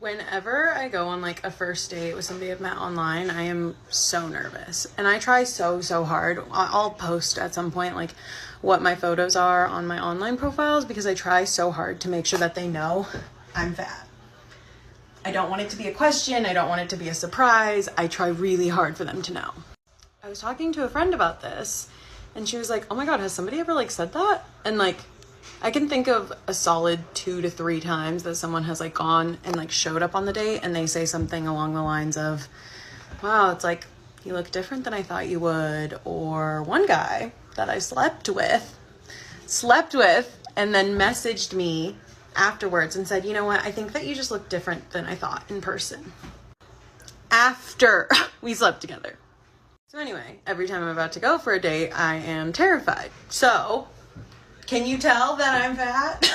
Whenever I go on like a first date with somebody I've met online, I am so nervous, and I try so hard. I'll post at some point like what my photos are on my online profiles because I try so hard to make sure that they know I'm fat. I don't want it to be a question. I don't want it to be a surprise. I try really hard for them to know. I was talking to a friend about this, and she was like, oh my God, has somebody ever like said that? And like, I can think of a solid 2 to 3 times that someone has like gone and like showed up on the date and they say something along the lines of, wow, it's like, you look different than I thought you would. Or one guy that I slept with and then messaged me afterwards and said, you know what, I think that you just look different than I thought in person. After we slept together. So anyway, every time I'm about to go for a date, I am terrified. So, can you tell that I'm fat?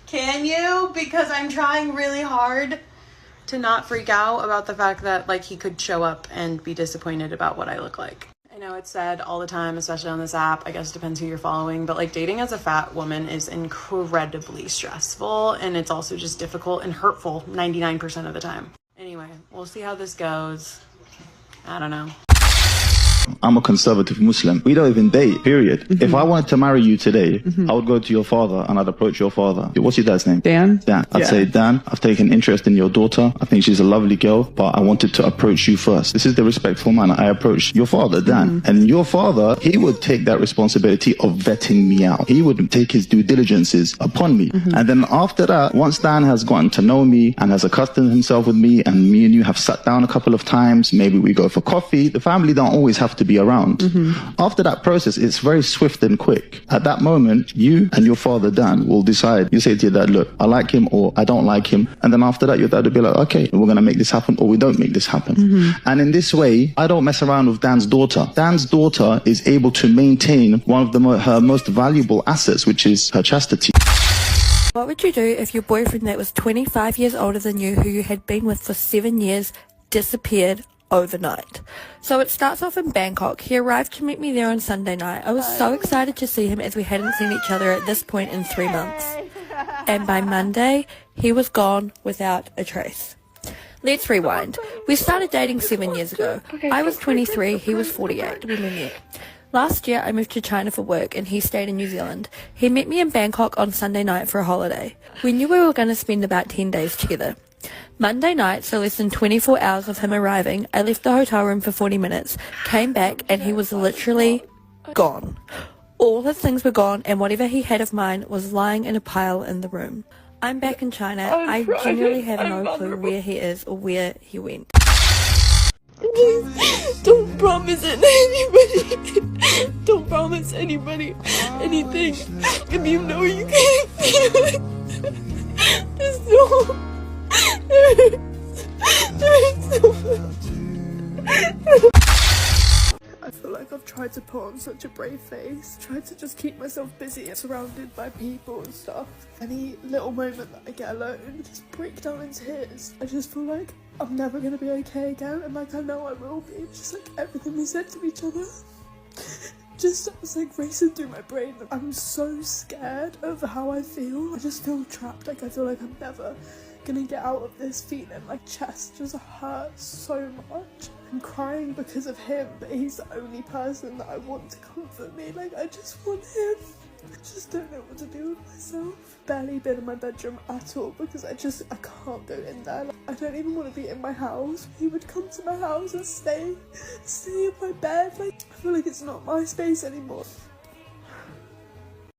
Can you? Because I'm trying really hard to not freak out about the fact that like he could show up and be disappointed about what I look like. I know it's said all the time, especially on this app, I guess it depends who you're following, but like dating as a fat woman is incredibly stressful, and it's also just difficult and hurtful 99% of the time. Anyway, we'll see how this goes. I don't know. I'm a conservative Muslim. We don't even date, period. If I wanted to marry you today, I would go to your father and I'd approach your father. What's your dad's name? Dan. I'd say, Dan, I've taken interest in your daughter. I think she's a lovely girl, but I wanted to approach you first. This is the respectful manner. I approached your father, Dan. And your father, he would take that responsibility of vetting me out. He would take his due diligences upon me. And then after that, once Dan has gotten to know me and has accustomed himself with me, and me and you have sat down a couple of times, maybe we go for coffee, the family don't always have to be around. After that process, it's very swift and quick. At that moment, you and your father, Dan, will decide. You say to your dad, look, I like him or I don't like him. And then after that, your dad will be like, okay, we're going to make this happen or we don't make this happen. And in this way, I don't mess around with Dan's daughter. Dan's daughter is able to maintain one of her most valuable assets, which is her chastity. What would you do if your boyfriend that was 25 years older than you, who you had been with for 7 years, disappeared overnight? So it starts off in Bangkok. He arrived to meet me there on Sunday night. I was so excited to see him, as we hadn't seen each other at this point in 3 months. And by Monday, he was gone without a trace. Let's rewind. We started dating 7 years ago. I was 23, he was 48 when we met. Last year, I moved to China for work and he stayed in New Zealand. He met me in Bangkok on Sunday night for a holiday. We knew we were going to spend about 10 days together. Monday night, so less than 24 hours of him arriving, I left the hotel room for 40 minutes, came back, and he was literally gone. All his things were gone, and whatever he had of mine was lying in a pile in the room. I'm back in China. I genuinely have no clue where he is or where he went. Please, don't promise anybody. Don't promise anybody anything if you know you can't feel it. Just don't. I feel like I've tried to put on such a brave face, tried to just keep myself busy and surrounded by people and stuff. Any little moment that I get alone, just break down in tears. I just feel like I'm never gonna be okay again, and like I know I will be. It's just like everything we said to each other just was like racing through my brain. I'm so scared of how I feel. I just feel trapped. Like I feel like I'm never gonna get out of this feeling. My chest just hurts so much. I'm crying because of him, but he's the only person that I want to comfort me. Like I just want him. I just don't know what to do with myself. Barely been in my bedroom at all because I can't go in there. Like, I don't even want to be in my house. He would come to my house and stay in my bed. Like I feel like it's not my space anymore.